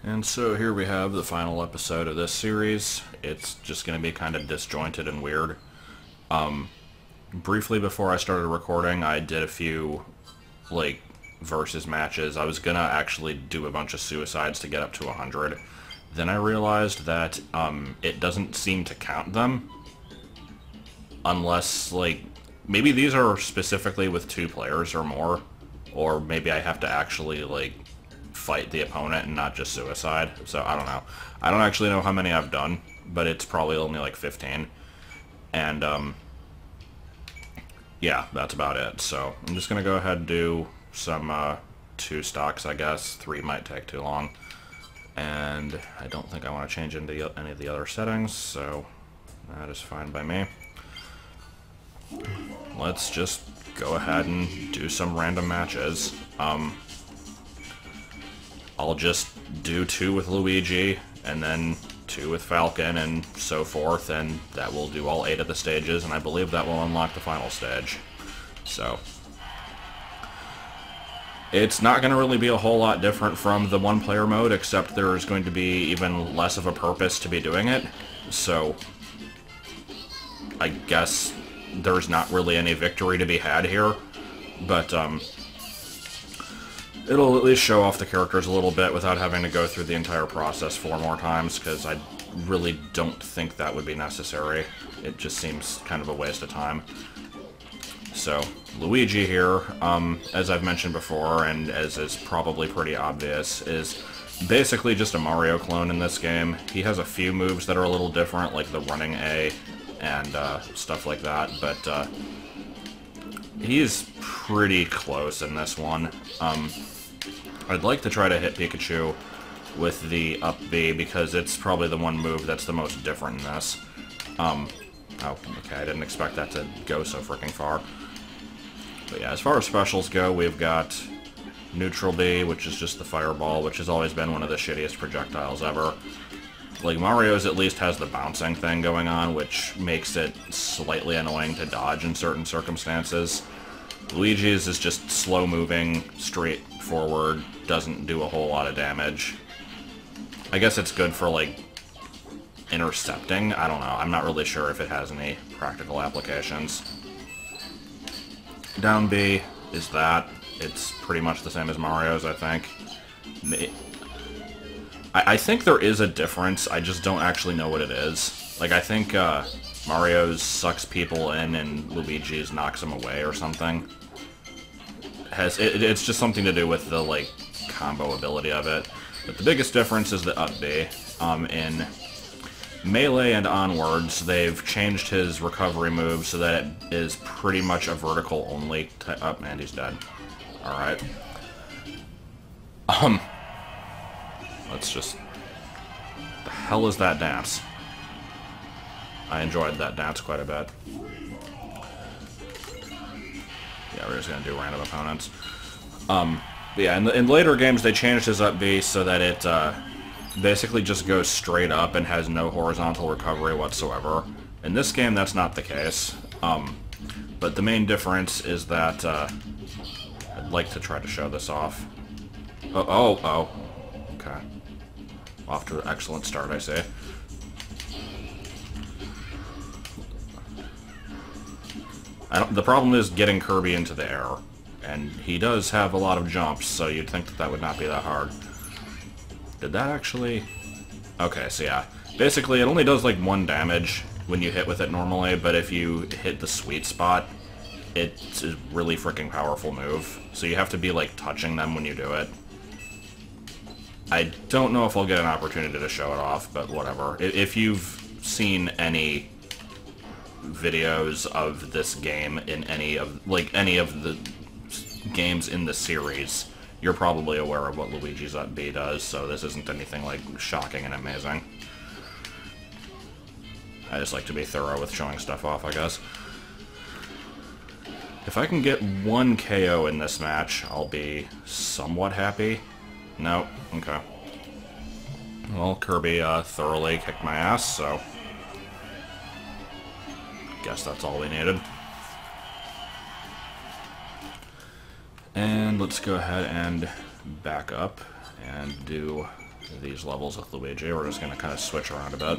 And so here we have the final episode of this series. It's just going to be kind of disjointed and weird. Briefly before I started recording, I did a few, versus matches. I was going to actually do a bunch of suicides to get up to 100. Then I realized that it doesn't seem to count them. Unless, maybe these are specifically with 2 players or more. Or maybe I have to actually, fight the opponent and not just suicide. So, I don't know. I don't actually know how many I've done, but it's probably only 15. And, yeah, that's about it. So, I'm just gonna go ahead and do some, 2 stocks, I guess. 3 might take too long. And I don't think I want to change into any of the other settings, so that is fine by me. Let's just go ahead and do some random matches. I'll just do 2 with Luigi, and then 2 with Falcon, and so forth, and that will do all 8 of the stages, and I believe that will unlock the final stage. So, it's not going to really be a whole lot different from the one-player mode, except there's going to be even less of a purpose to be doing it, so I guess there's not really any victory to be had here, but, it'll at least show off the characters a little bit without having to go through the entire process 4 more times, because I really don't think that would be necessary. It just seems kind of a waste of time. So, Luigi here, as I've mentioned before, and as is probably pretty obvious, is basically just a Mario clone in this game. He has a few moves that are a little different, like the running A and stuff like that, but he's pretty close in this one. I'd like to try to hit Pikachu with the up B, because it's probably the one move that's the most different in this. Oh, okay, I didn't expect that to go so freaking far. But yeah, as far as specials go, we've got Neutral B, which is just the fireball, which has always been one of the shittiest projectiles ever. Mario's at least has the bouncing thing going on, which makes it slightly annoying to dodge in certain circumstances. Luigi's is just slow-moving, straightforward, doesn't do a whole lot of damage. I guess it's good for, intercepting. I don't know. I'm not really sure if it has any practical applications. Down B is that. It's pretty much the same as Mario's, I think. I think there is a difference. I just don't actually know what it is. I think Mario's sucks people in and Luigi's knocks them away or something. It's just something to do with the, combo ability of it. But the biggest difference is the up B. In Melee and onwards, they've changed his recovery move so that it is pretty much a vertical only type. Oh, man, he's dead. Alright. Let's just... The hell is that dance? I enjoyed that dance quite a bit. Yeah, we're just gonna do random opponents. Yeah, in later games they changed his up B so that it basically just goes straight up and has no horizontal recovery whatsoever. In this game, that's not the case. But the main difference is that I'd like to try to show this off. Oh. Okay. Off to an excellent start, I say. The problem is getting Kirby into the air, and he does have a lot of jumps, so you'd think that that would not be that hard. Did that actually... Okay, so yeah. Basically, it only does, 1 damage when you hit with it normally, but if you hit the sweet spot, it's a really freaking powerful move. So you have to be, touching them when you do it. I don't know if I'll get an opportunity to show it off, but whatever. If you've seen any videos of this game in any of the games in the series, you're probably aware of what Luigi's up B does, so this isn't anything, shocking and amazing. I just like to be thorough with showing stuff off, I guess. If I can get 1 KO in this match, I'll be somewhat happy. No? Okay. Well, Kirby thoroughly kicked my ass, so... Guess that's all we needed. And let's go ahead and back up and do these levels with Luigi. We're just going to kind of switch around a bit.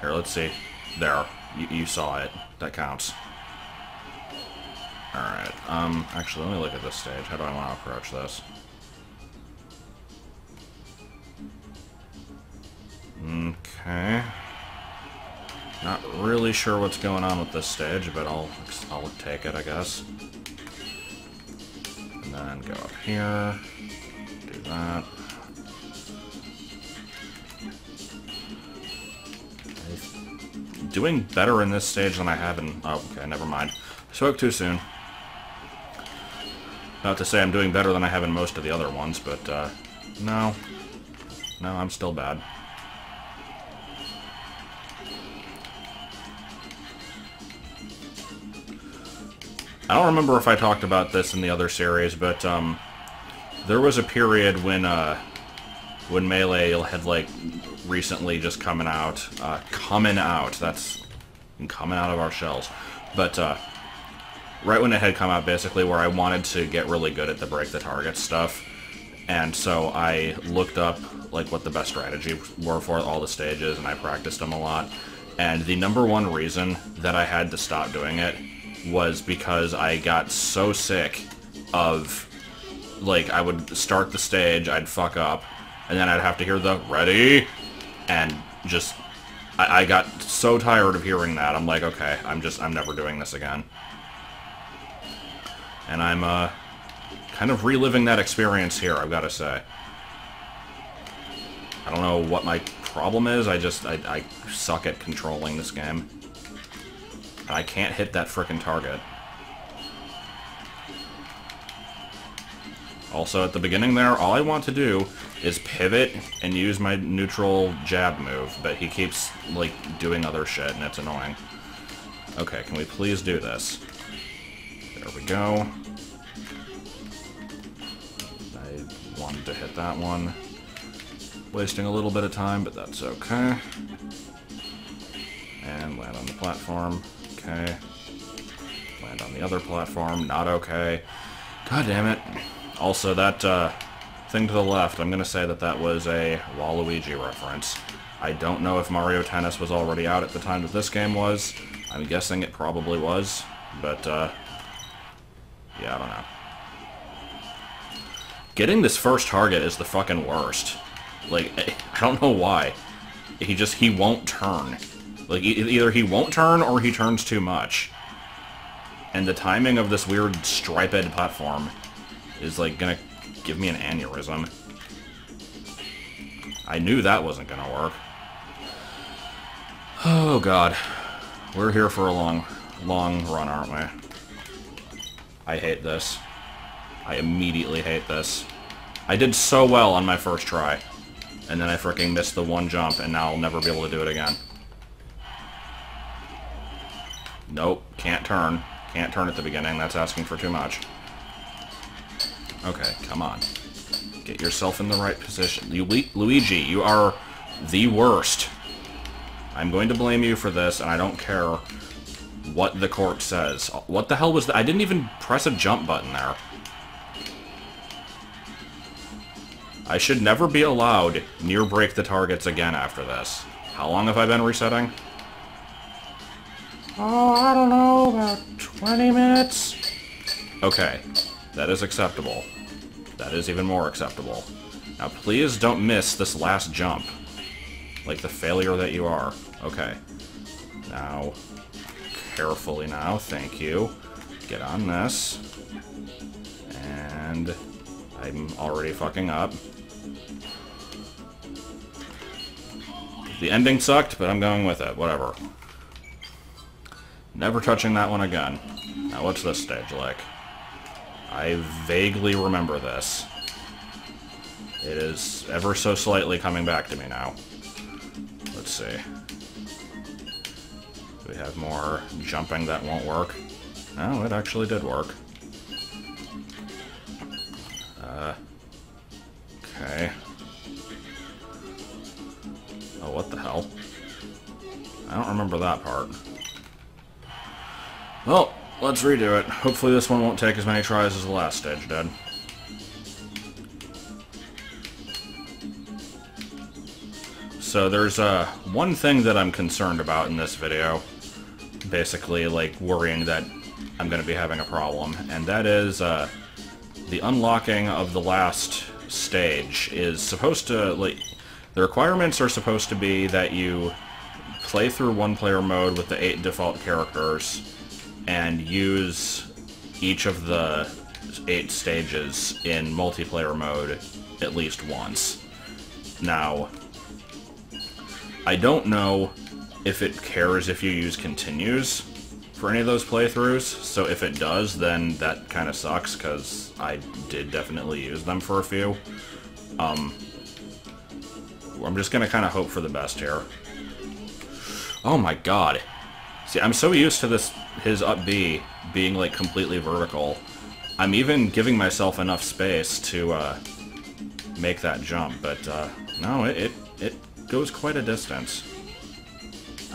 Here, let's see. There. You saw it. That counts. Alright. Actually, let me look at this stage. How do I want to approach this? Okay. Not really sure what's going on with this stage, but I'll take it, I guess. And then go up here. Do that. Doing better in this stage than I have in... Oh, okay, never mind. Spoke too soon. Not to say I'm doing better than I have in most of the other ones, but, no. No, I'm still bad. I don't remember if I talked about this in the other series, but, there was a period when Melee had, like, recently just coming out, that's coming out of our shells, but, right when it had come out, basically, where I wanted to get really good at the break the target stuff, and so I looked up, like, what the best strategy were for all the stages, and I practiced them a lot, and the #1 reason that I had to stop doing it was because I got so sick of, like, I would start the stage, I'd fuck up, and then I'd have to hear the, ready, and just, I got so tired of hearing that, I'm like, okay, I'm never doing this again. And I'm, kind of reliving that experience here, I've got to say. I don't know what my problem is, I suck at controlling this game. And I can't hit that frickin' target. Also, at the beginning there, all I want to do is pivot and use my neutral jab move, but he keeps, like, doing other shit, and it's annoying. Okay, can we please do this? There we go. I wanted to hit that one. Wasting a little bit of time, but that's okay. And land on the platform. Okay. Land on the other platform. Not okay. God damn it. Also, that thing to the left, I'm going to say that that was a Waluigi reference. I don't know if Mario Tennis was already out at the time that this game was. I'm guessing it probably was, but, yeah, I don't know. Getting this first target is the fucking worst. Like, I don't know why. He won't turn. Like, either he won't turn or he turns too much. And the timing of this weird striped platform is, like, gonna give me an aneurysm. I knew that wasn't gonna work. Oh, God. We're here for a long, long run, aren't we? I hate this. I immediately hate this. I did so well on my first try. And then I fricking missed the one jump, and now I'll never be able to do it again. Nope, can't turn. Can't turn at the beginning, that's asking for too much. Okay, come on. Get yourself in the right position. Luigi, you are the worst. I'm going to blame you for this, and I don't care what the court says. What the hell was that? I didn't even press a jump button there. I should never be allowed near break the targets again after this. How long have I been resetting? Oh, I don't know, about 20 minutes? Okay, that is acceptable. That is even more acceptable. Now please don't miss this last jump. Like the failure that you are. Okay. Now, carefully now, thank you. Get on this. And I'm already fucking up. The ending sucked, but I'm going with it. Whatever. Never touching that one again. Now, what's this stage like? I vaguely remember this. It is ever so slightly coming back to me now. Let's see. Do we have more jumping that won't work? No, it actually did work. Okay. Oh, what the hell? I don't remember that part. Well, let's redo it. Hopefully this one won't take as many tries as the last stage did. So there's one thing that I'm concerned about in this video. Basically, like, worrying that I'm going to be having a problem. And that is, the unlocking of the last stage is supposed to, like... The requirements are supposed to be that you play through one-player mode with the 8 default characters and use each of the 8 stages in multiplayer mode at least once. Now, I don't know if it cares if you use continues for any of those playthroughs, so if it does, then that kind of sucks, because I did definitely use them for a few. I'm just gonna kind of hope for the best here. Oh my god. See, I'm so used to his up B being, like, completely vertical. I'm even giving myself enough space to, make that jump, but, no, it goes quite a distance.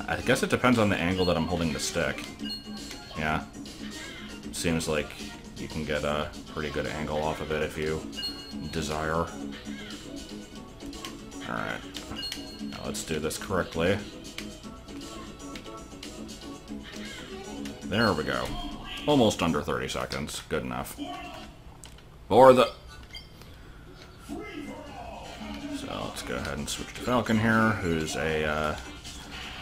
I guess it depends on the angle that I'm holding the stick. Yeah. Seems like you can get a pretty good angle off of it if you desire. Alright. Now let's do this correctly. There we go. Almost under 30 seconds. Good enough. For the... So let's go ahead and switch to Falcon here, who's a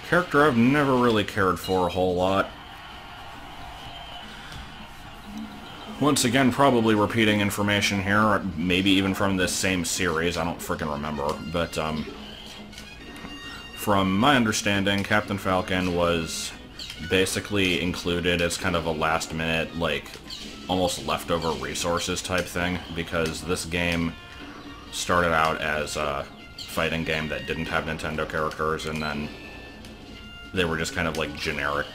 character I've never really cared for a whole lot. Once again, probably repeating information here, maybe even from this same series, I don't frickin' remember, but from my understanding, Captain Falcon was basically included as kind of a last-minute, like, almost leftover resources type thing, because this game started out as a fighting game that didn't have Nintendo characters, and then they were just kind of like generic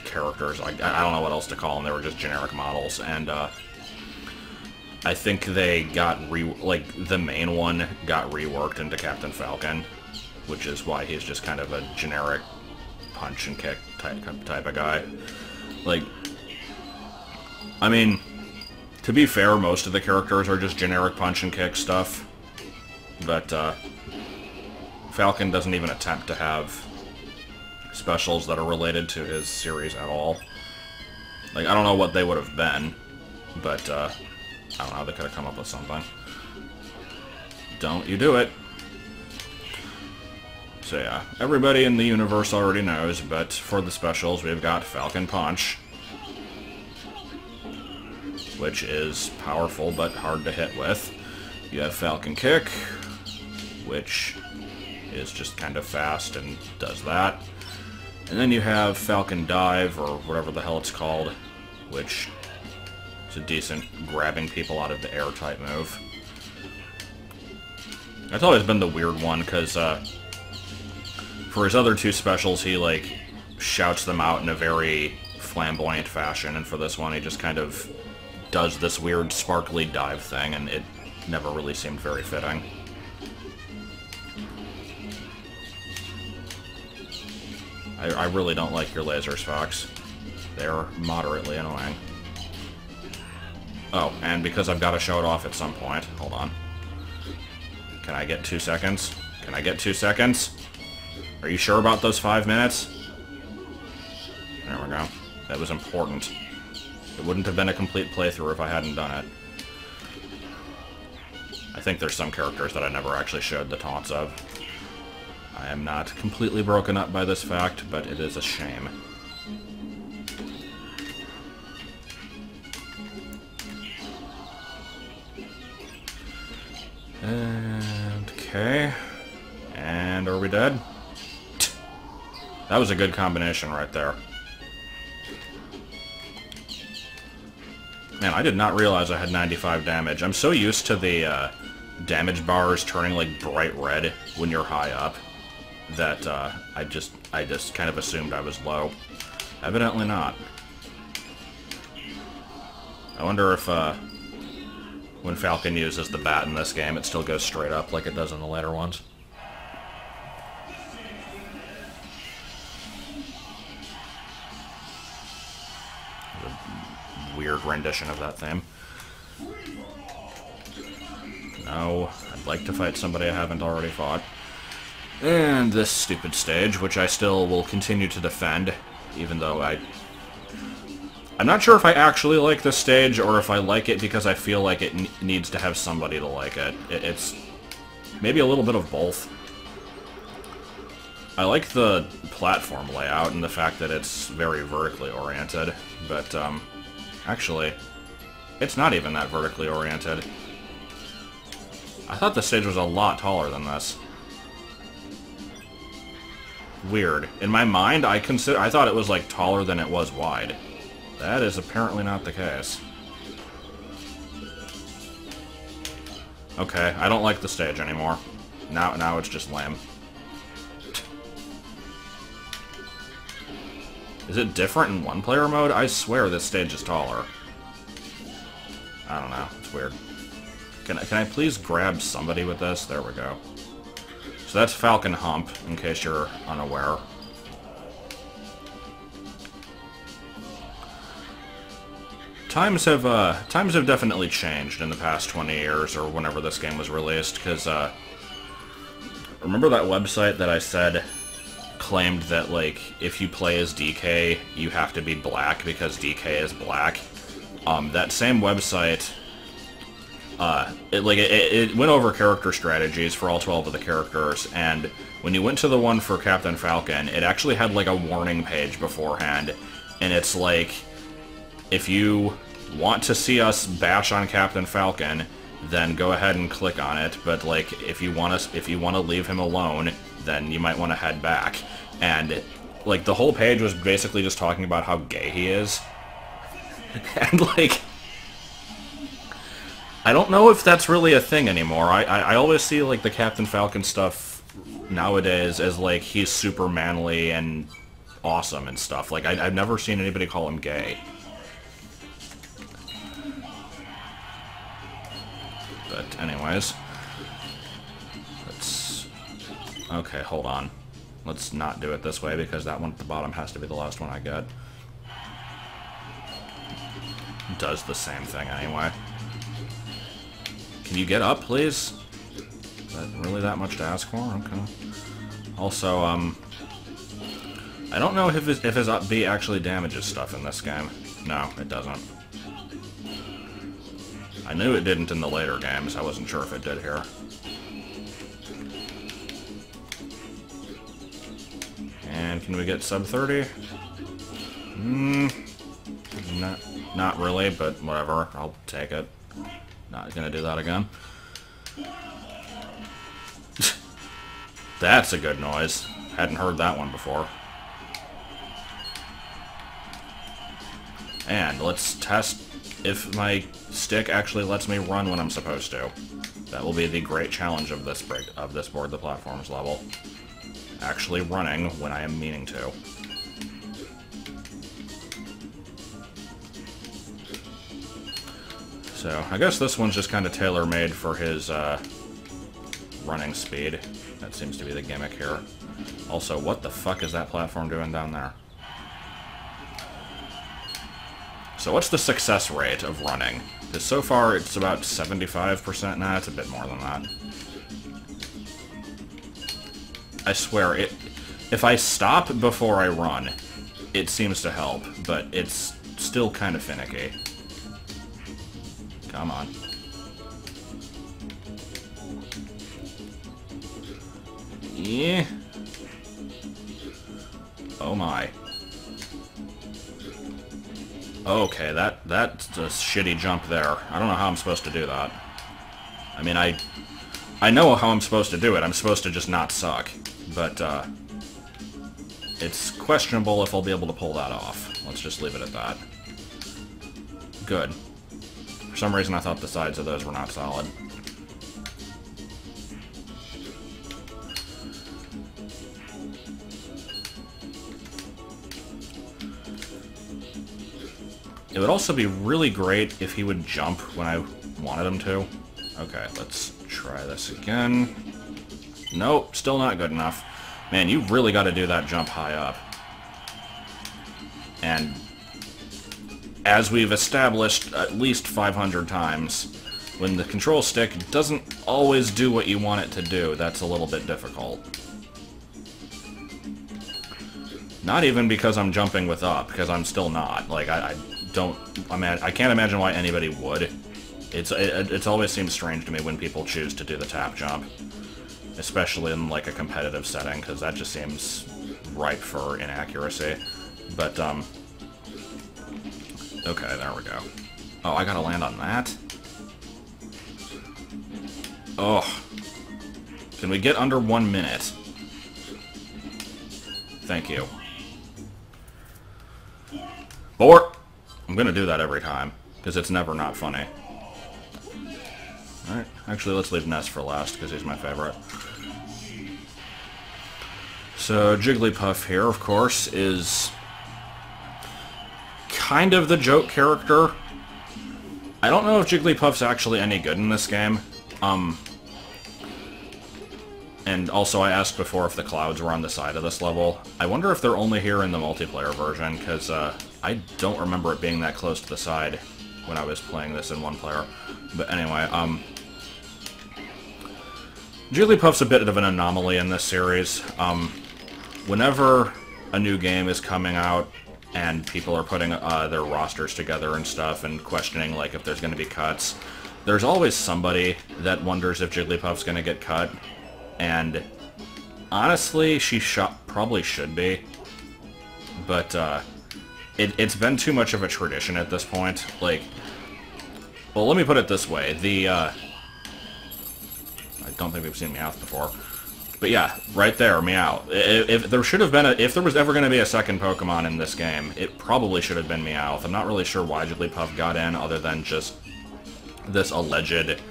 characters. Like, I don't know what else to call them. They were just generic models, and I think they got the main one got reworked into Captain Falcon, which is why he's just kind of a generic punch and kick type of guy. Like, I mean, to be fair, most of the characters are just generic punch and kick stuff, but Falcon doesn't even attempt to have specials that are related to his series at all. Like, I don't know what they would have been, but I don't know, they could have come up with something. Don't you do it. So yeah, everybody in the universe already knows, but for the specials we've got Falcon Punch, which is powerful but hard to hit with. You have Falcon Kick, which is just kind of fast and does that. And then you have Falcon Dive, or whatever the hell it's called, which is a decent grabbing people out of the air type move. That's always been the weird one, because for his other two specials he, like, shouts them out in a very flamboyant fashion, and for this one he just kind of does this weird sparkly dive thing, and it never really seemed very fitting. I really don't like your lasers, Fox. They're moderately annoying. Oh, and because I've got to show it off at some point, hold on. Can I get 2 seconds? Can I get 2 seconds? Are you sure about those 5 minutes? There we go. That was important. It wouldn't have been a complete playthrough if I hadn't done it. I think there's some characters that I never actually showed the taunts of. I am not completely broken up by this fact, but it is a shame. And, okay. And are we dead? That was a good combination right there. Man, I did not realize I had 95 damage. I'm so used to the damage bars turning like bright red when you're high up that I just kind of assumed I was low. Evidently not. I wonder if when Falcon uses the bat in this game, it still goes straight up like it does in the later ones. Weird rendition of that theme. No, I'd like to fight somebody I haven't already fought. And this stupid stage, which I still will continue to defend, even though I'm not sure if I actually like this stage, or if I like it because I feel like it needs to have somebody to like it. It's maybe a little bit of both. I like the platform layout and the fact that it's very vertically oriented, but actually, it's not even that vertically oriented. I thought the stage was a lot taller than this. Weird. In my mind, I thought it was like taller than it was wide. That is apparently not the case. Okay, I don't like the stage anymore. Now it's just lame. Is it different in one-player mode? I swear this stage is taller. I don't know. It's weird. Can I please grab somebody with this? There we go. So that's Falcon Hump, in case you're unaware. Times have definitely changed in the past 20 years, or whenever this game was released, because, remember that website that I said claimed that, like, if you play as DK, you have to be black because DK is black? That same website, it went over character strategies for all 12 of the characters, and when you went to the one for Captain Falcon, it actually had, like, a warning page beforehand, and it's like, if you want to see us bash on Captain Falcon, then go ahead and click on it, but, like, if you want to leave him alone, then you might want to head back. And, like, the whole page was basically just talking about how gay he is. And, like, I don't know if that's really a thing anymore. I always see, like, the Captain Falcon stuff nowadays as, like, he's super manly and awesome and stuff. Like, I've never seen anybody call him gay. But anyways, okay, hold on. Let's not do it this way, because that one at the bottom has to be the last one I get. It does the same thing anyway. Can you get up, please? Is that really that much to ask for? Okay. Also, I don't know if his up B actually damages stuff in this game. No, it doesn't. I knew it didn't in the later games. I wasn't sure if it did here. And can we get sub 30? Not really, but whatever. I'll take it. Not gonna do that again. That's a good noise. Hadn't heard that one before. And let's test if my stick actually lets me run when I'm supposed to. That will be the great challenge of this Board the Platforms level. Actually running when I am meaning to. So, I guess this one's just kind of tailor-made for his running speed. That seems to be the gimmick here. Also, what the fuck is that platform doing down there? So what's the success rate of running? Because so far it's about 75%. Nah, it's a bit more than that. I swear, if I stop before I run, it seems to help, but it's still kind of finicky. Come on. Yeah. Oh my. Okay, that's a shitty jump there. I don't know how I'm supposed to do that. I mean, I know how I'm supposed to do it. I'm supposed to just not suck. But, it's questionable if I'll be able to pull that off. Let's just leave it at that. Good. For some reason I thought the sides of those were not solid. It would also be really great if he would jump when I wanted him to. Okay, let's try this again. Nope, still not good enough. Man, you really got to do that jump high up. And as we've established at least 500 times, when the control stick doesn't always do what you want it to do, that's a little bit difficult. Not even because I'm jumping with up, because I'm still not. Like, I can't imagine why anybody would. It's always seems strange to me when people choose to do the tap jump. Especially in, like, a competitive setting, because that just seems ripe for inaccuracy. But, okay, there we go. Oh, I gotta land on that? Oh. Can we get under 1 minute? Thank you. Or I'm gonna do that every time, because it's never not funny. Alright, actually let's leave Ness for last, because he's my favorite. So, Jigglypuff here, of course, is kind of the joke character. I don't know if Jigglypuff's actually any good in this game. And also I asked before if the clouds were on the side of this level. I wonder if they're only here in the multiplayer version, because I don't remember it being that close to the side when I was playing this in one player. But anyway, Jigglypuff's a bit of an anomaly in this series. Whenever a new game is coming out and people are putting their rosters together and stuff and questioning like if there's going to be cuts, there's always somebody that wonders if Jigglypuff's going to get cut. And honestly, she probably should be. But it's been too much of a tradition at this point. Like, well, let me put it this way. I don't think we've seen Meowth before. But yeah, right there, Meow. If there was ever going to be a second Pokemon in this game, it probably should have been Meowth. I'm not really sure why Jigglypuff got in, other than just this alleged,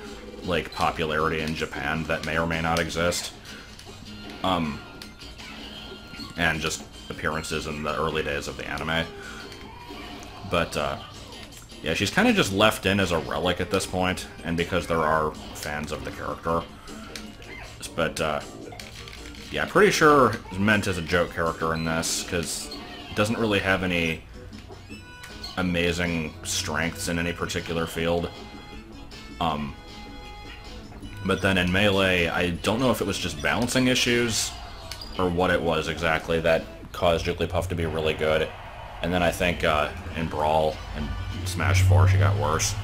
like, popularity in Japan that may or may not exist. And just appearances in the early days of the anime. But, yeah, she's kind of just left in as a relic at this point, and because there are fans of the character. But, yeah, pretty sure it's meant as a joke character in this, because it doesn't really have any amazing strengths in any particular field. But then in Melee, I don't know if it was just balancing issues, or what it was exactly that caused Jigglypuff to be really good. And then I think in Brawl and Smash 4 she got worse.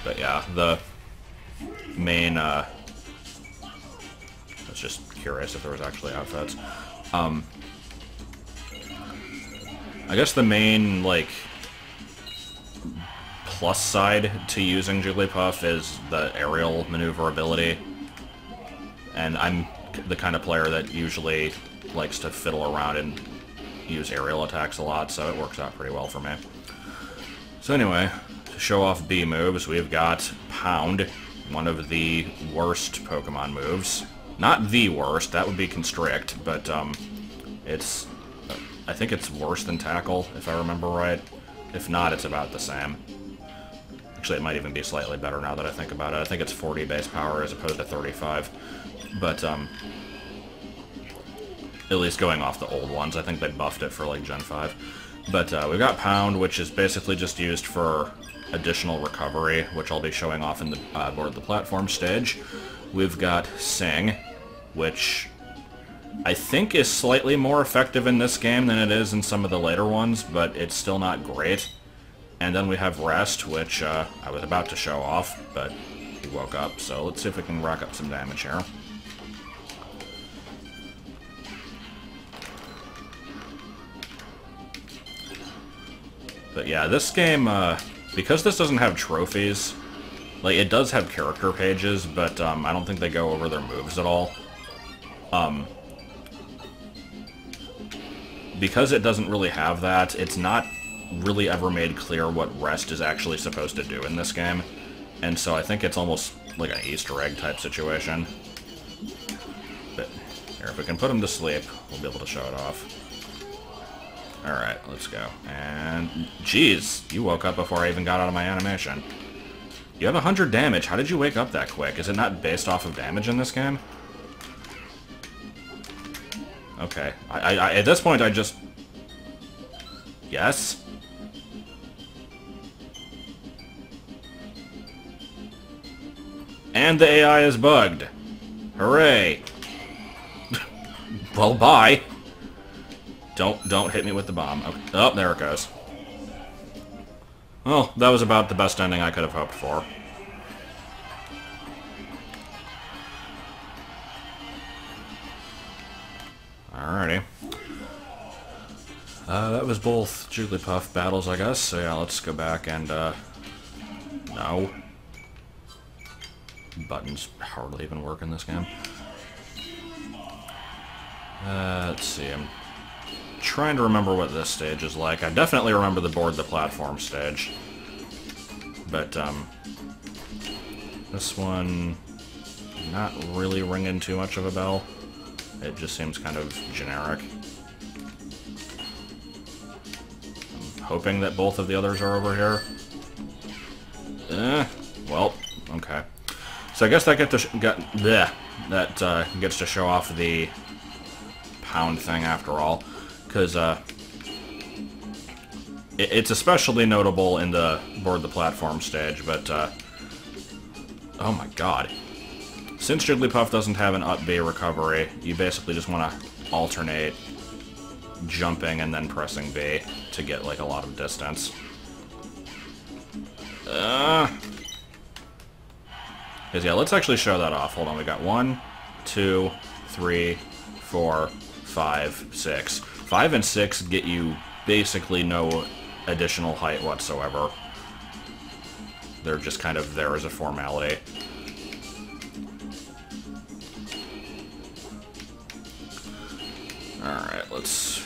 But yeah, the main, I was just curious if there was actually outfits. I guess the main, like, plus side to using Jigglypuff is the aerial maneuverability. And I'm the kind of player that usually likes to fiddle around and use aerial attacks a lot, so it works out pretty well for me. So anyway, to show off B moves, we've got Pound, one of the worst Pokemon moves. Not the worst, that would be Constrict, but it's, I think it's worse than Tackle, if I remember right. If not, it's about the same. Actually, it might even be slightly better now that I think about it. I think it's 40 base power as opposed to 35. But, at least going off the old ones. I think they buffed it for, like, Gen 5. But, we've got Pound, which is basically just used for additional recovery, which I'll be showing off in the Board the Platform stage. We've got Sing, which I think is slightly more effective in this game than it is in some of the later ones, but it's still not great. And then we have Rest, which I was about to show off, but he woke up, so let's see if we can rack up some damage here. But yeah, this game, because this doesn't have trophies, like, it does have character pages, but I don't think they go over their moves at all. Because it doesn't really have that, it's not really ever made clear what Rest is actually supposed to do in this game. And so I think it's almost like an Easter egg type situation. But here, if we can put him to sleep, we'll be able to show it off. Alright, let's go. And, jeez, you woke up before I even got out of my animation. You have 100 damage. How did you wake up that quick? Is it not based off of damage in this game? Okay. At this point, I just... Yes? And the AI is bugged. Hooray! Well, bye. Don't hit me with the bomb. Okay. Oh, there it goes. Well, that was about the best ending I could have hoped for. Alrighty. That was both Jigglypuff battles, I guess. So yeah, let's go back and, no. Buttons hardly even work in this game. Let's see, I'm trying to remember what this stage is like. I definitely remember the board the platform stage. But, this one, not really ringing too much of a bell. It just seems kind of generic. I'm hoping that both of the others are over here. Well, okay. So I guess that gets to show off the pound thing after all, because it's especially notable in the board the platform stage. But oh my god, since Jigglypuff doesn't have an up B recovery, you basically just want to alternate jumping and then pressing B to get like a lot of distance. Because, yeah, let's actually show that off. Hold on, we got 1, 2, 3, 4, 5, 6. 5 and 6 get you basically no additional height whatsoever. They're just kind of there as a formality. Alright, let's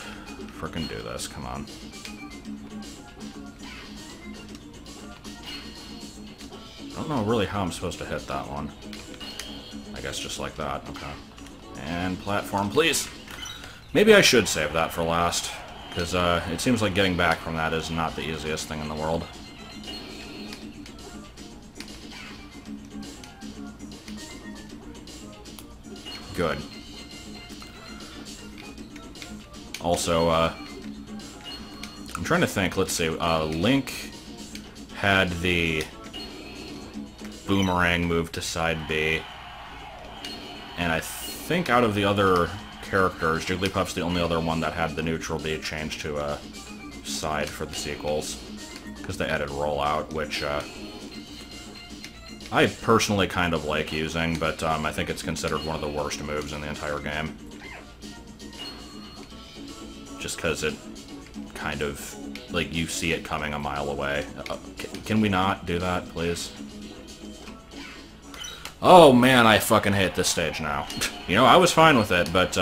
frickin' do this, come on. I don't know really how I'm supposed to hit that one. I guess just like that, okay. And platform, please! Maybe I should save that for last, because it seems like getting back from that is not the easiest thing in the world. Good. Also, I'm trying to think, let's see, Link had the boomerang move to side B, and I think out of the other characters, Jigglypuff's the only other one that had the neutral B changed to a side for the sequels, because they added rollout, which I personally kind of like using, but I think it's considered one of the worst moves in the entire game. Just because it kind of, like, you see it coming a mile away. Can we not do that, please? Oh man, I fucking hate this stage now. You know, I was fine with it, but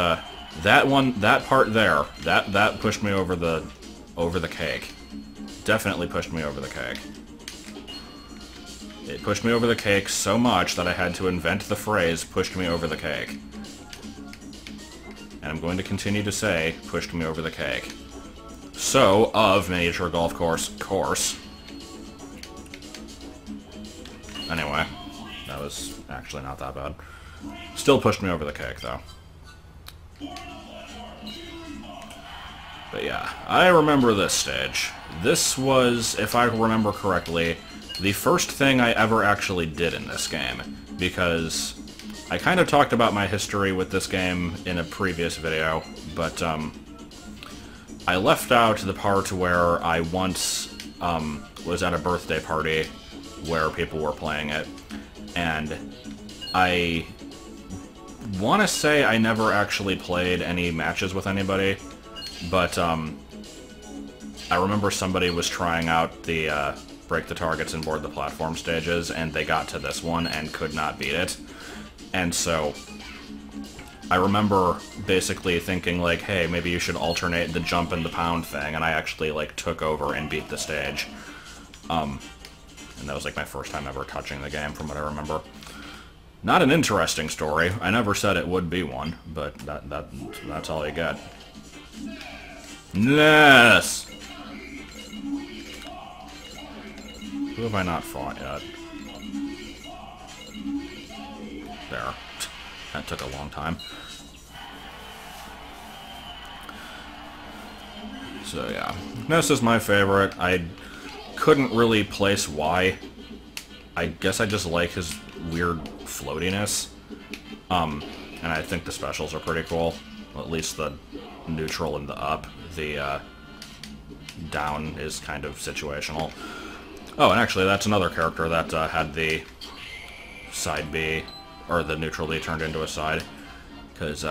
that part there, that pushed me over the cake. Definitely pushed me over the cake. It pushed me over the cake so much that I had to invent the phrase "pushed me over the cake." And I'm going to continue to say "pushed me over the cake." So, of Miniature Golf Course. Anyway. That was actually not that bad. Still pushed me over the cake, though. But yeah, I remember this stage. This was, if I remember correctly, the first thing I ever actually did in this game. Because I kind of talked about my history with this game in a previous video, but I left out the part where I once was at a birthday party where people were playing it. And I want to say I never actually played any matches with anybody, but I remember somebody was trying out the break the targets and board the platform stages, and they got to this one and could not beat it. And so I remember basically thinking, like, hey, maybe you should alternate the jump and the pound thing, and I actually, like, took over and beat the stage. And that was, like, my first time ever touching the game, from what I remember. Not an interesting story. I never said it would be one, but that's all you get. Yes! Who have I not fought yet? There. That took a long time. So, yeah. Ness is my favorite. I couldn't really place why. I guess I just like his weird floatiness. And I think the specials are pretty cool. Well, at least the neutral and the up. The down is kind of situational. Oh, and actually that's another character that had the side B, or the neutral B turned into a side. Because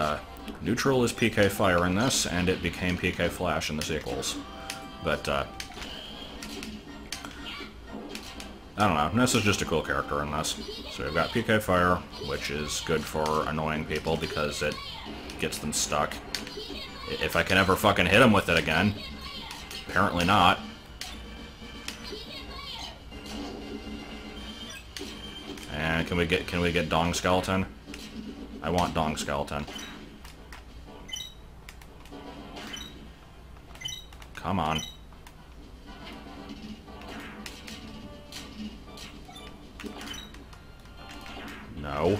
neutral is PK Fire in this, and it became PK Flash in the sequels. But, I don't know. Ness is just a cool character in this. So we've got PK Fire, which is good for annoying people because it gets them stuck. If I can ever fucking hit him with it again. Apparently not. And can we get Dong Skeleton? I want Dong Skeleton. Come on. No.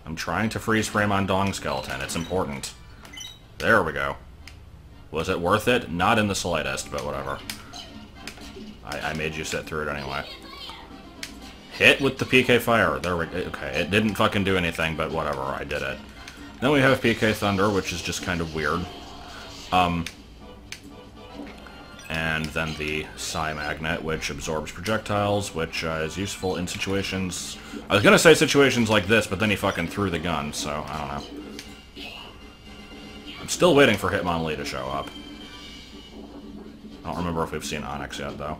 I'm trying to freeze frame on Dong Skeleton. It's important. There we go. Was it worth it? Not in the slightest, but whatever. I made you sit through it anyway. Hit with the PK Fire. There we go. Okay, it didn't fucking do anything, but whatever, I did it. Then we have PK Thunder, which is just kind of weird. And then the Psi Magnet, which absorbs projectiles, which is useful in situations... I was gonna say situations like this, but then he fucking threw the gun, so I don't know. I'm still waiting for Hitmonlee to show up. I don't remember if we've seen Onyx yet, though.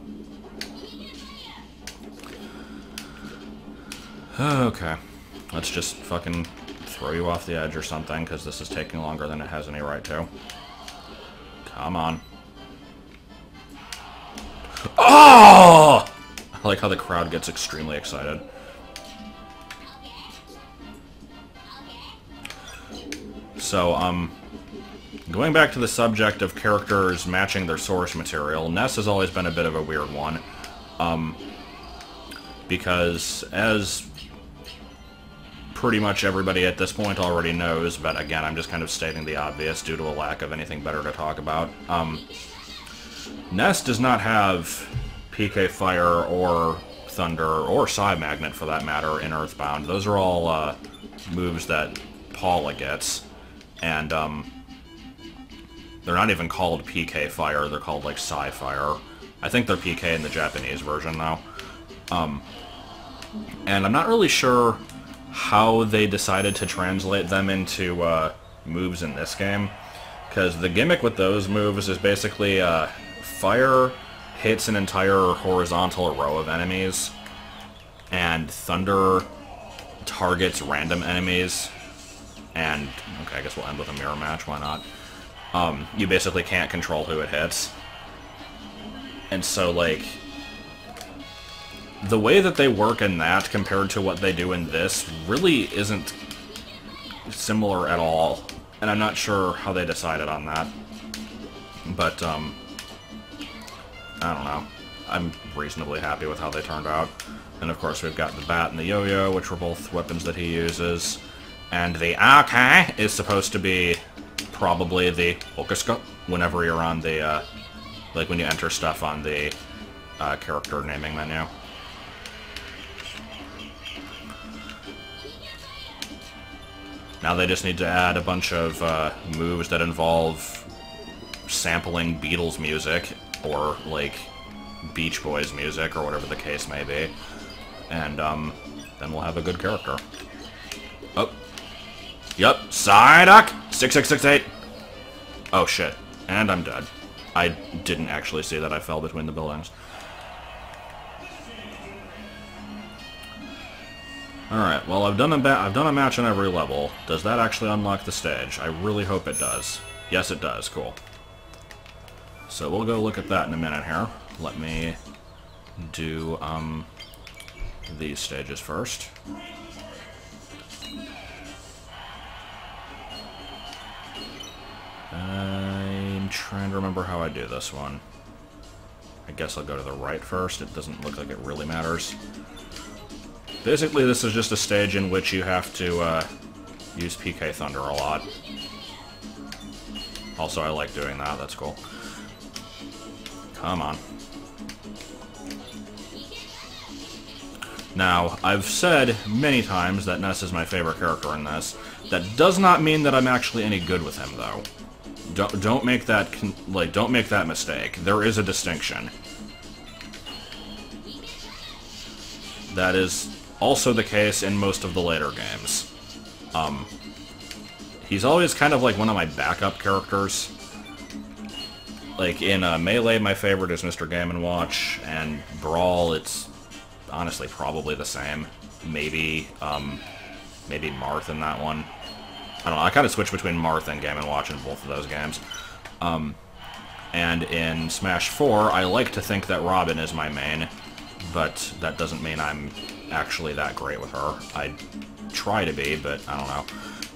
Okay. Let's just fucking throw you off the edge or something, because this is taking longer than it has any right to. Come on. Oh! I like how the crowd gets extremely excited. So, going back to the subject of characters matching their source material, Ness has always been a bit of a weird one. Because, as pretty much everybody at this point already knows, but again, I'm just kind of stating the obvious due to a lack of anything better to talk about, Ness does not have PK Fire or Thunder, or Psi Magnet for that matter, in Earthbound. Those are all moves that Paula gets, and they're not even called PK Fire, they're called like Psi Fire. I think they're PK in the Japanese version though. And I'm not really sure how they decided to translate them into moves in this game, because the gimmick with those moves is basically Fire hits an entire horizontal row of enemies, and Thunder targets random enemies, and, okay, I guess we'll end with a mirror match, why not? You basically can't control who it hits. And so, like, the way that they work in that compared to what they do in this really isn't similar at all, and I'm not sure how they decided on that. But, I don't know. I'm reasonably happy with how they turned out. And of course we've got the bat and the yo-yo, which were both weapons that he uses. And the okay is supposed to be probably the Okuska whenever you're on the, like when you enter stuff on the character naming menu. Now they just need to add a bunch of moves that involve sampling Beatles music, or, like, Beach Boys music, or whatever the case may be. And, then we'll have a good character. Oh. Yup. Psyduck! 6668! Oh, shit. And I'm dead. I didn't actually see that I fell between the buildings. Alright, well, I've done a match on every level. Does that actually unlock the stage? I really hope it does. Yes, it does. Cool. So we'll go look at that in a minute here. Let me do, these stages first. I'm trying to remember how I do this one. I guess I'll go to the right first. It doesn't look like it really matters. Basically, this is just a stage in which you have to, use PK Thunder a lot. Also, I like doing that. That's cool. Come on. Now, I've said many times that Ness is my favorite character in this. That does not mean that I'm actually any good with him, though. Don't make that, don't make that mistake. There is a distinction. That is also the case in most of the later games. He's always kind of like one of my backup characters. Like, in Melee, my favorite is Mr. Game & Watch, and Brawl, it's honestly probably the same. Maybe, maybe Marth in that one. I don't know, I kind of switch between Marth and Game & Watch in both of those games. And in Smash 4, I like to think that Robin is my main, but that doesn't mean I'm actually that great with her. I try to be, but I don't know.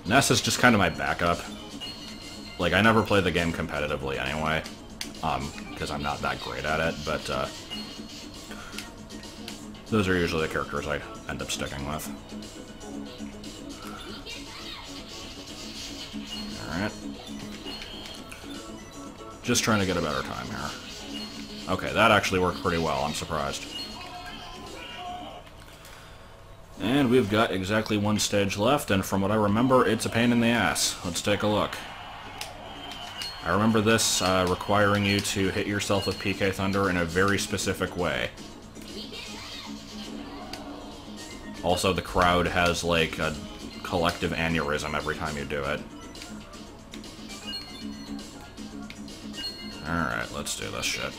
Ness is just kind of my backup. Like, I never play the game competitively anyway, because I'm not that great at it, but those are usually the characters I end up sticking with. Alright. Just trying to get a better time here. Okay, that actually worked pretty well, I'm surprised. And we've got exactly one stage left, and from what I remember, it's a pain in the ass. Let's take a look. I remember this requiring you to hit yourself with PK Thunder in a very specific way. Also, the crowd has, like, a collective aneurysm every time you do it. Alright, let's do this shit.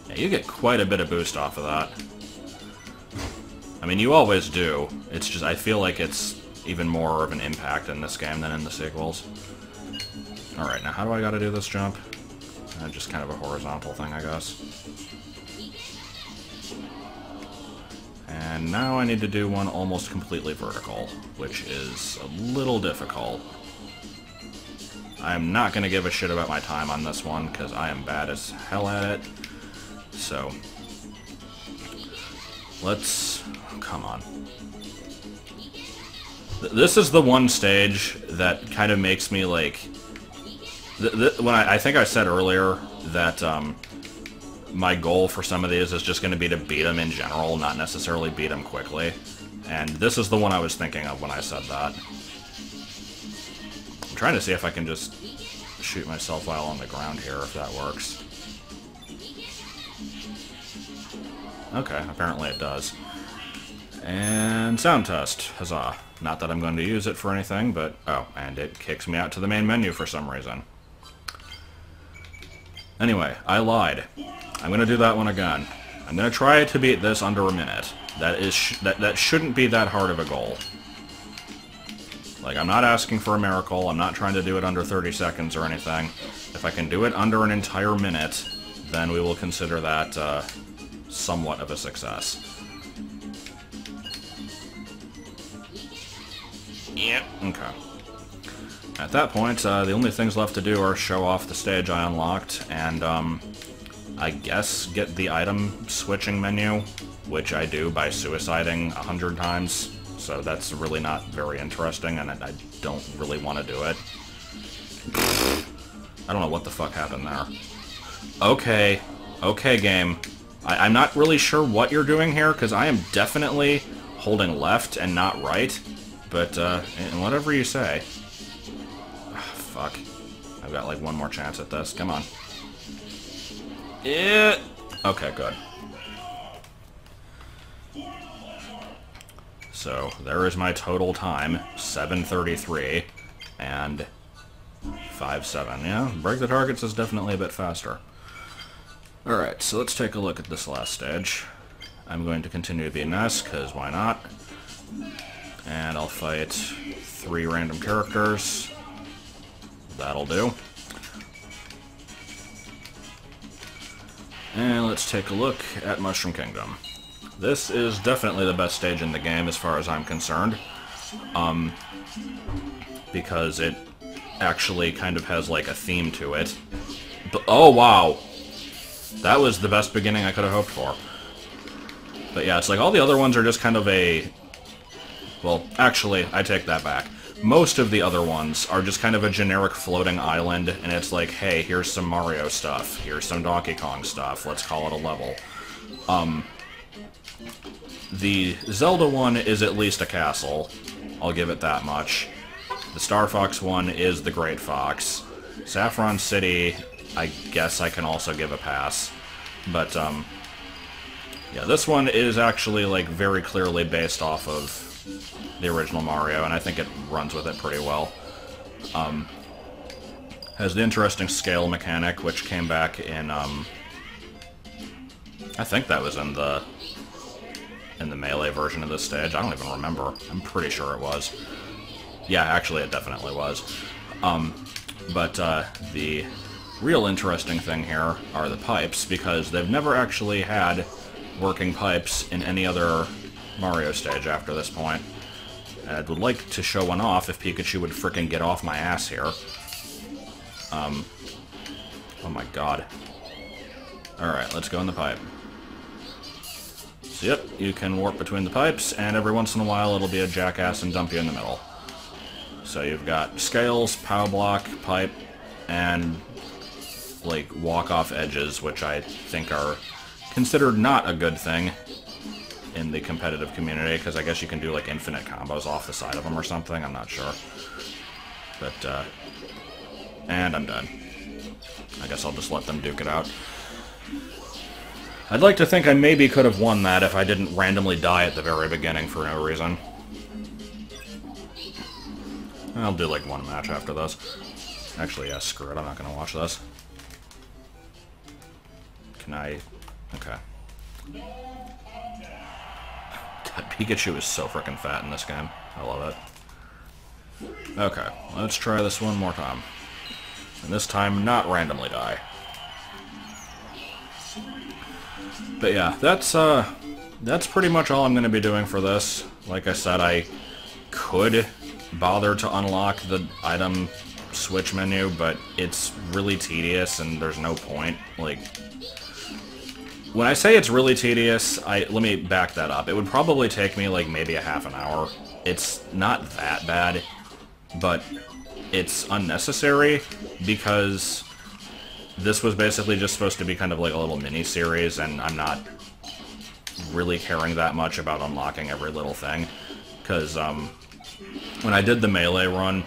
Yeah, you get quite a bit of boost off of that. I mean, you always do. It's just, I feel like it's even more of an impact in this game than in the sequels. Alright, now how do I gotta do this jump? Just kind of a horizontal thing, I guess. And now I need to do one almost completely vertical, which is a little difficult. I'm not gonna give a shit about my time on this one, because I am bad as hell at it. So, let's... come on. This is the one stage that kind of makes me, like... when I think I said earlier that my goal for some of these is just going to be to beat them in general, not necessarily beat them quickly. And this is the one I was thinking of when I said that. I'm trying to see if I can just shoot myself while on the ground here, if that works. Okay, apparently it does. And sound test. Huzzah. Not that I'm going to use it for anything, but... oh, and it kicks me out to the main menu for some reason. Anyway, I lied. I'm going to do that one again. I'm going to try to beat this under a minute. That shouldn't be that hard of a goal. Like, I'm not asking for a miracle. I'm not trying to do it under 30 seconds or anything. If I can do it under an entire minute, then we will consider that somewhat of a success. Yep. Okay. At that point, the only things left to do are show off the stage I unlocked, and, I guess get the item switching menu, which I do by suiciding 100 times, so that's really not very interesting, and I don't really want to do it. I don't know what the fuck happened there. Okay. Okay, game. I'm not really sure what you're doing here, because I am definitely holding left and not right. But, whatever you say. Fuck. I've got, like, one more chance at this. Come on. Yeah. Okay, good. So, there is my total time. 7:33. And 5:07. Yeah, break the targets is definitely a bit faster. Alright, so let's take a look at this last stage. I'm going to continue to be Ness, because why not? And I'll fight 3 random characters. That'll do. And let's take a look at Mushroom Kingdom. This is definitely the best stage in the game as far as I'm concerned. Because it actually kind of has like a theme to it. But, oh wow! That was the best beginning I could have hoped for. But yeah, it's like all the other ones are just kind of a... well, actually, I take that back. Most of the other ones are just kind of a generic floating island, and it's like, hey, here's some Mario stuff, here's some Donkey Kong stuff, let's call it a level. The Zelda one is at least a castle. I'll give it that much. The Star Fox one is the Great Fox. Saffron City, I guess I can also give a pass. But, yeah, this one is actually, like, very clearly based off of the original Mario, and I think it runs with it pretty well. Has the interesting scale mechanic, which came back in, I think that was in the Melee version of this stage. I don't even remember. I'm pretty sure it was. Yeah, actually it definitely was. But the real interesting thing here are the pipes, because they've never actually had working pipes in any other Mario stage after this point. I would like to show one off if Pikachu would frickin' get off my ass here. Oh my god. Alright, let's go in the pipe. So yep, you can warp between the pipes, and every once in a while it'll be a jackass and dump you in the middle. So you've got scales, power block, pipe, and like walk-off edges, which I think are considered not a good thing in the competitive community, because I guess you can do like infinite combos off the side of them or something, I'm not sure. But, and I'm done. I guess I'll just let them duke it out. I'd like to think I maybe could have won that if I didn't randomly die at the very beginning for no reason. I'll do like one match after this. Actually, yeah, screw it, I'm not gonna watch this. Can I... Okay. God, Pikachu is so frickin' fat in this game. I love it. Okay, let's try this one more time. And this time, not randomly die. But yeah, that's pretty much all I'm going to be doing for this. Like I said, I could bother to unlock the item switch menu, but it's really tedious and there's no point. Like, when I say it's really tedious, let me back that up. It would probably take me like maybe a half an hour. It's not that bad, but it's unnecessary because this was basically just supposed to be kind of like a little mini-series, and I'm not really caring that much about unlocking every little thing. Because when I did the Melee run,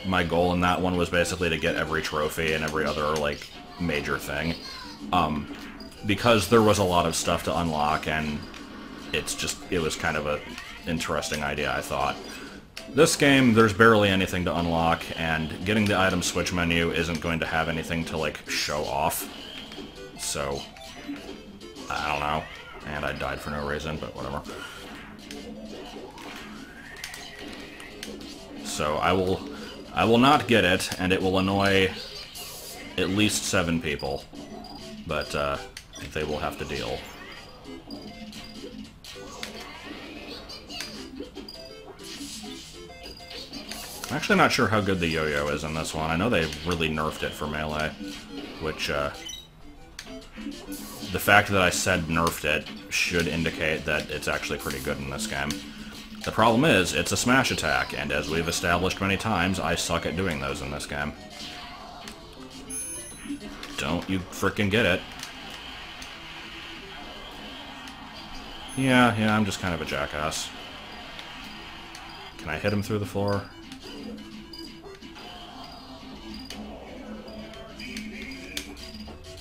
my goal in that one was basically to get every trophy and every other, like, major thing. Because there was a lot of stuff to unlock, and it was kind of an interesting idea, I thought. This game, there's barely anything to unlock, and getting the item switch menu isn't going to have anything to, like, show off. So, I don't know. And I died for no reason, but whatever. So, I will not get it, and it will annoy at least 7 people. But, they will have to deal. I'm actually not sure how good the yo-yo is in this one. I know they really nerfed it for Melee, which, the fact that I said nerfed it should indicate that it's actually pretty good in this game. The problem is, it's a smash attack, and as we've established many times, I suck at doing those in this game. Don't you frickin' get it. Yeah, I'm just kind of a jackass. Can I hit him through the floor?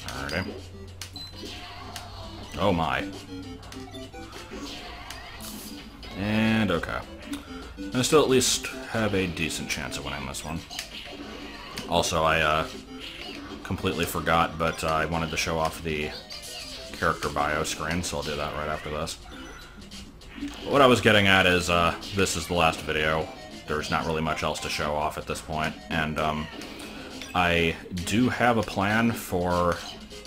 Alrighty. Oh my. And okay. I still at least have a decent chance of winning this one. Also, I completely forgot, but I wanted to show off the character bio screen, so I'll do that right after this. What I was getting at is, this is the last video. There's not really much else to show off at this point, and I do have a plan for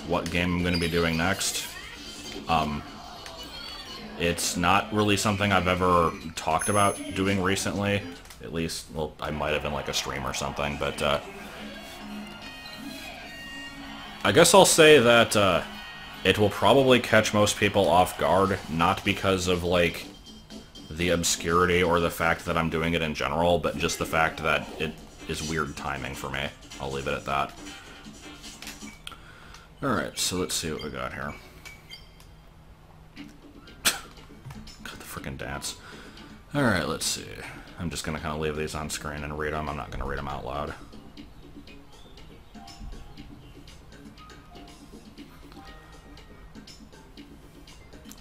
what game I'm going to be doing next. It's not really something I've ever talked about doing recently. At least, well, I might have in like a stream or something, but I guess I'll say that it will probably catch most people off guard, not because of like the obscurity or the fact that I'm doing it in general, but just the fact that it is weird timing for me. I'll leave it at that. Alright, so let's see what we got here. frickin' dance. Alright, let's see. I'm just gonna kind of leave these on screen and read them. I'm not gonna read them out loud.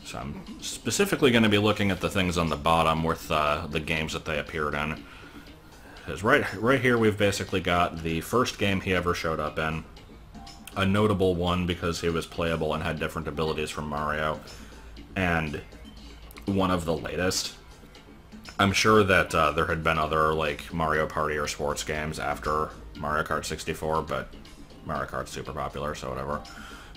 So I'm specifically going to be looking at the things on the bottom with the games that they appeared in. Because right here we've basically got the first game he ever showed up in. A notable one because he was playable and had different abilities from Mario. And one of the latest. I'm sure that there had been other like Mario Party or sports games after Mario Kart 64, but Mario Kart's super popular, so whatever.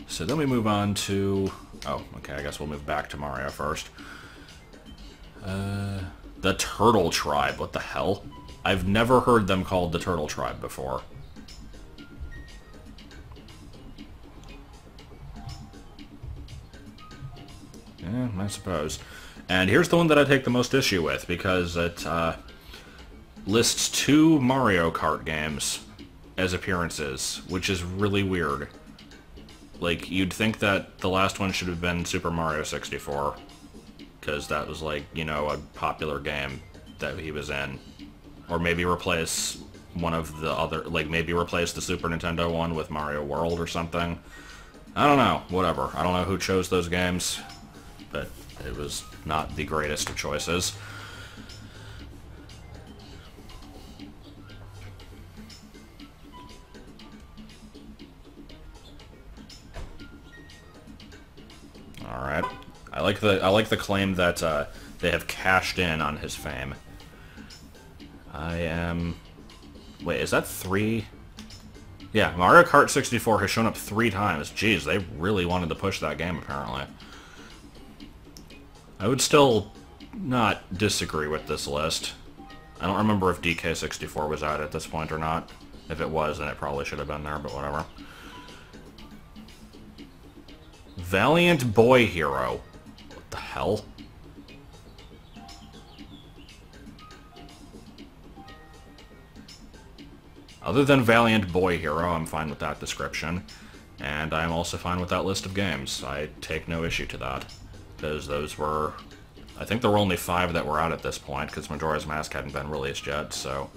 So then we move on to... Oh, okay, I guess we'll move back to Mario first. The Turtle Tribe, what the hell? I've never heard them called the Turtle Tribe before. Yeah, I suppose. And here's the one that I take the most issue with, because it lists 2 Mario Kart games as appearances, which is really weird. Like, you'd think that the last one should have been Super Mario 64, because that was, like, you know, a popular game that he was in. Or maybe replace one of the other, like, maybe replace the Super Nintendo one with Mario World or something. I don't know, whatever. I don't know who chose those games, but it was not the greatest of choices. Alright. I like the claim that they have cashed in on his fame. Wait, is that 3? Yeah, Mario Kart 64 has shown up 3 times. Jeez, they really wanted to push that game, apparently. I would still not disagree with this list. I don't remember if DK64 was out at this point or not. If it was, then it probably should have been there, but whatever. Valiant Boy Hero. What the hell? Other than Valiant Boy Hero, I'm fine with that description. And I'm also fine with that list of games. I take no issue to that. Because those were... I think there were only 5 that were out at this point, because Majora's Mask hadn't been released yet, so...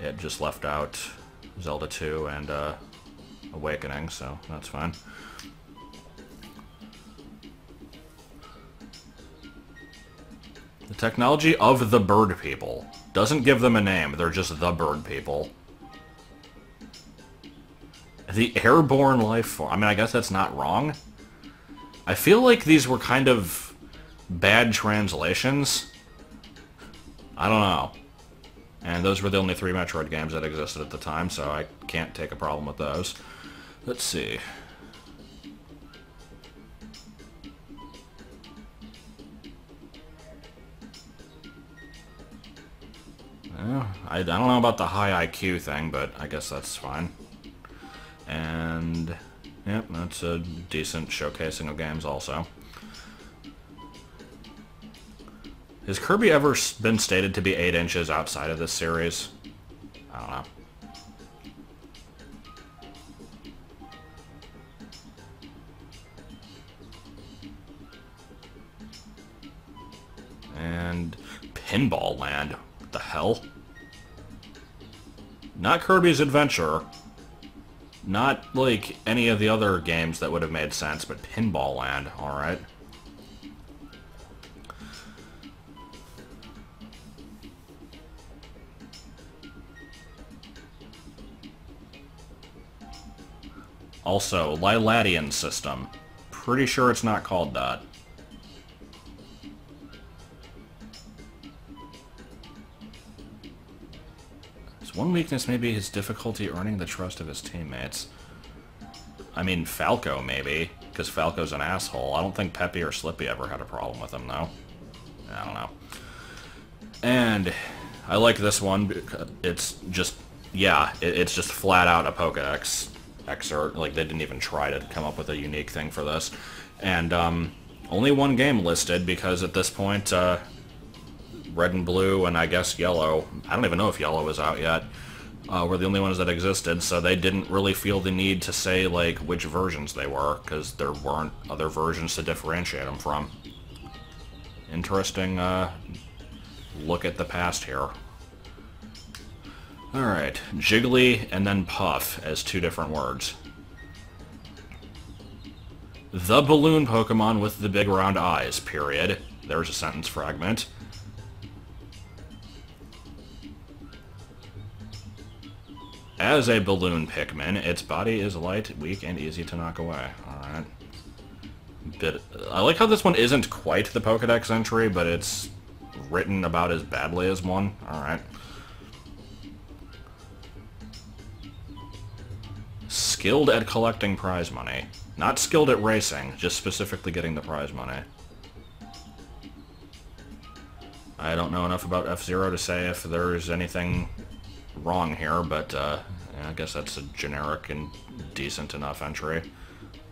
It just left out Zelda 2 and Awakening, so that's fine. The technology of the Bird People. Doesn't give them a name, they're just the Bird People. The Airborne Life Form. I mean, I guess that's not wrong. I feel like these were kind of bad translations. I don't know. And those were the only 3 Metroid games that existed at the time, so I can't take a problem with those. Let's see. Well, I don't know about the high IQ thing, but I guess that's fine. And, yep, that's a decent showcasing of games also. Has Kirby ever been stated to be 8 inches outside of this series? I don't know. And Pinball Land. What the hell? Not Kirby's Adventure. Not, like, any of the other games that would have made sense, but Pinball Land, alright. Also, Lyladian System. Pretty sure it's not called that. One weakness may be his difficulty earning the trust of his teammates. I mean, Falco, maybe, because Falco's an asshole. I don't think Peppy or Slippy ever had a problem with him, though. I don't know. And I like this one because it's just, yeah, it's just flat out a Pokedex excerpt. Like, they didn't even try to come up with a unique thing for this. And only one game listed because at this point, Red and Blue, and I guess Yellow, I don't even know if Yellow is out yet, were the only ones that existed, so they didn't really feel the need to say, like, which versions they were, because there weren't other versions to differentiate them from. interesting look at the past here. Alright, Jiggly and then Puff as two different words. The balloon Pokemon with the big round eyes, period. There's a sentence fragment. As a balloon Pikmin, its body is light, weak, and easy to knock away. Alright. I like how this one isn't quite the Pokedex entry, but it's written about as badly as one. Alright. Skilled at collecting prize money. Not skilled at racing, just specifically getting the prize money. I don't know enough about F-Zero to say if there's anything wrong here, but yeah, I guess that's a generic and decent enough entry.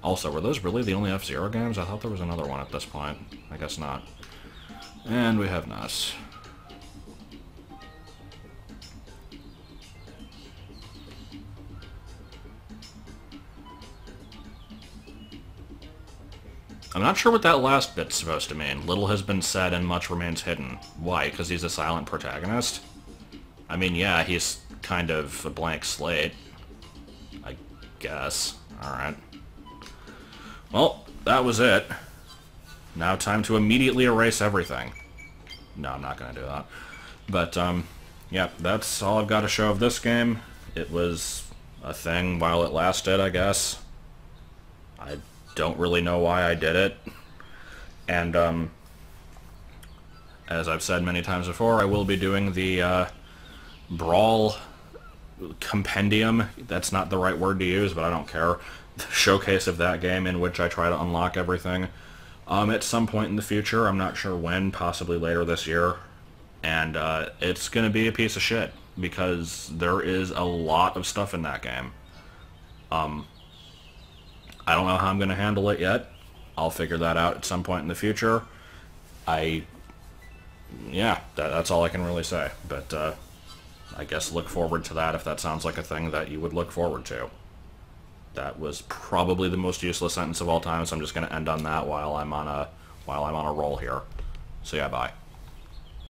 Also, were those really the only F-Zero games? I thought there was another one at this point. I guess not. And we have Nuss. I'm not sure what that last bit's supposed to mean. Little has been said and much remains hidden. Why? Because he's a silent protagonist? I mean, yeah, he's kind of a blank slate. I guess. Alright. Well, that was it. Now time to immediately erase everything. No, I'm not going to do that. But, yeah, that's all I've got to show of this game. It was a thing while it lasted, I guess. I don't really know why I did it. And, as I've said many times before, I will be doing the, Brawl Compendium. That's not the right word to use, but I don't care. The showcase of that game in which I try to unlock everything. At some point in the future, I'm not sure when, possibly later this year. And, it's gonna be a piece of shit, because there is a lot of stuff in that game. I don't know how I'm gonna handle it yet. I'll figure that out at some point in the future. Yeah, that's all I can really say. But, I guess look forward to that if that sounds like a thing that you would look forward to. That was probably the most useless sentence of all time, so I'm just going to end on that while I'm on a roll here. So yeah, bye.